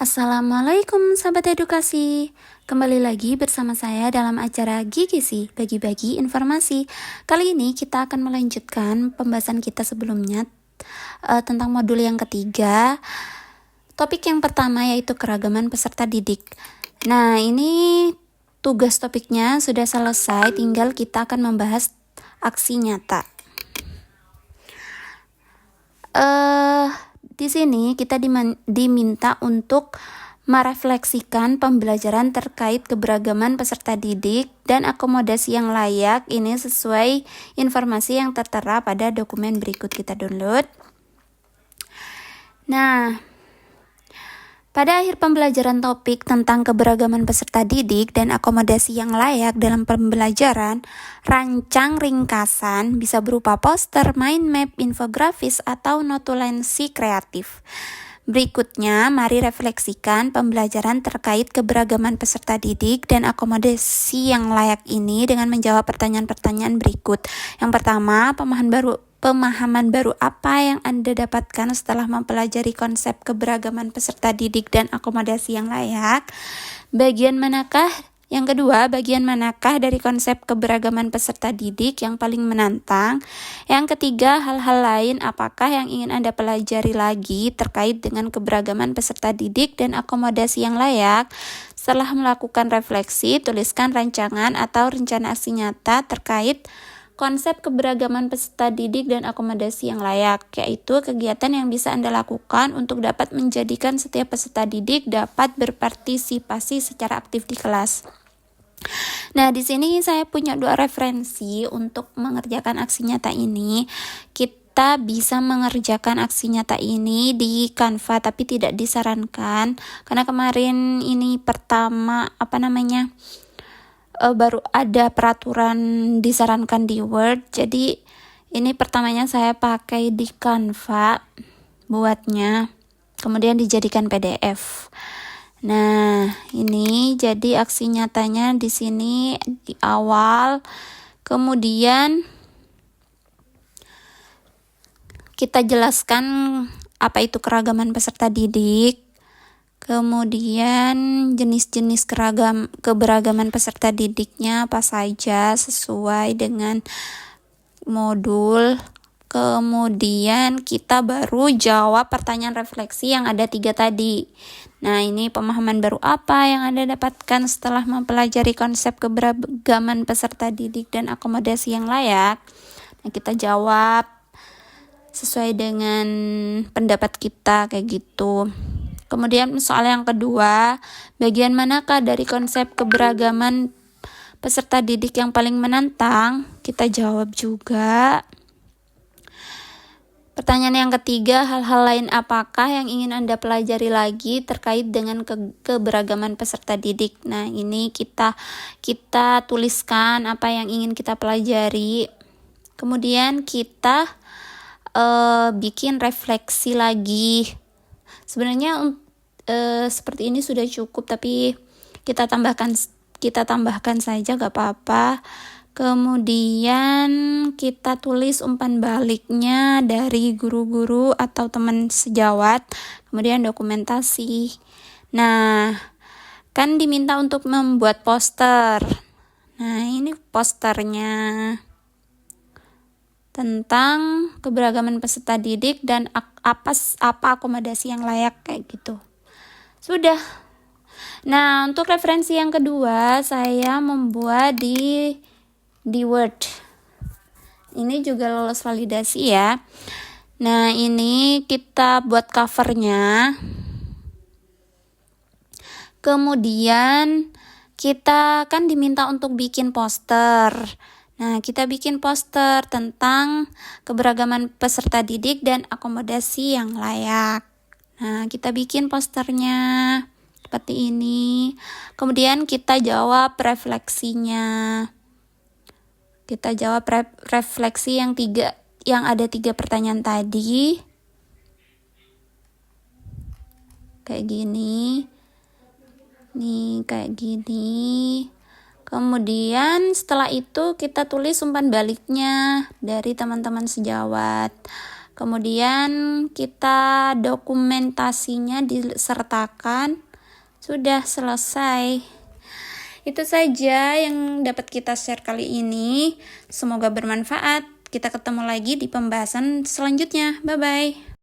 Assalamualaikum sahabat edukasi. Kembali lagi bersama saya dalam acara GGC, bagi-bagi informasi. Kali ini kita akan melanjutkan pembahasan kita sebelumnya tentang modul yang ketiga. Topik yang pertama yaitu keragaman peserta didik. Nah, ini tugas topiknya sudah selesai, tinggal kita akan membahas aksi nyata. Di sini kita diminta untuk merefleksikan pembelajaran terkait keberagaman peserta didik dan akomodasi yang layak. Ini sesuai informasi yang tertera pada dokumen berikut, kita download. Nah, pada akhir pembelajaran topik tentang keberagaman peserta didik dan akomodasi yang layak dalam pembelajaran, rancang ringkasan bisa berupa poster, mind map, infografis, atau notulensi kreatif. Berikutnya, mari refleksikan pembelajaran terkait keberagaman peserta didik dan akomodasi yang layak ini dengan menjawab pertanyaan-pertanyaan berikut. Yang pertama, pemahaman baru apa yang Anda dapatkan setelah mempelajari konsep keberagaman peserta didik dan akomodasi yang layak? Yang kedua, bagian manakah dari konsep keberagaman peserta didik yang paling menantang? Yang ketiga, hal-hal lain apakah yang ingin Anda pelajari lagi terkait dengan keberagaman peserta didik dan akomodasi yang layak? Setelah melakukan refleksi, tuliskan rancangan atau rencana aksi nyata terkait konsep keberagaman peserta didik dan akomodasi yang layak, yaitu kegiatan yang bisa Anda lakukan untuk dapat menjadikan setiap peserta didik dapat berpartisipasi secara aktif di kelas. Nah, di sini saya punya 2 referensi untuk mengerjakan aksi nyata ini. Kita bisa mengerjakan aksi nyata ini di Canva, tapi tidak disarankan karena kemarin ini baru ada peraturan disarankan di Word. Jadi ini pertamanya saya pakai di Canva buatnya, kemudian dijadikan PDF. Nah, ini jadi aksi nyatanya di sini di awal. Kemudian kita jelaskan apa itu keragaman peserta didik. Kemudian jenis-jenis keberagaman peserta didiknya apa saja sesuai dengan modul. Kemudian kita baru jawab pertanyaan refleksi yang ada 3 tadi. Nah, ini pemahaman baru apa yang Anda dapatkan setelah mempelajari konsep keberagaman peserta didik dan akomodasi yang layak? Nah, kita jawab sesuai dengan pendapat kita kayak gitu. Kemudian soal yang kedua, bagian manakah dari konsep keberagaman peserta didik yang paling menantang? Kita jawab juga. Pertanyaan yang ketiga, hal-hal lain apakah yang ingin Anda pelajari lagi terkait dengan keberagaman peserta didik? Nah, ini kita tuliskan apa yang ingin kita pelajari. Kemudian kita bikin refleksi lagi. Sebenarnya seperti ini sudah cukup, tapi kita tambahkan saja, gak apa-apa. Kemudian kita tulis umpan baliknya dari guru-guru atau teman sejawat, kemudian dokumentasi. Nah, kan diminta untuk membuat poster. Nah, ini posternya tentang keberagaman peserta didik dan apa akomodasi yang layak kayak gitu. Sudah. Nah, untuk referensi yang kedua saya membuat di Word. Ini juga lolos validasi ya. Nah, ini kita buat covernya. Kemudian kita kan diminta untuk bikin poster. Nah, kita bikin poster tentang keberagaman peserta didik dan akomodasi yang layak. Nah, kita bikin posternya seperti ini. Kemudian kita jawab refleksinya. Kita jawab refleksi yang ada 3 pertanyaan tadi. Kayak gini. Nih, kayak gini. Kemudian setelah itu kita tulis umpan baliknya dari teman-teman sejawat. Kemudian kita dokumentasinya disertakan. Sudah selesai. Itu saja yang dapat kita share kali ini. Semoga bermanfaat. Kita ketemu lagi di pembahasan selanjutnya. Bye-bye.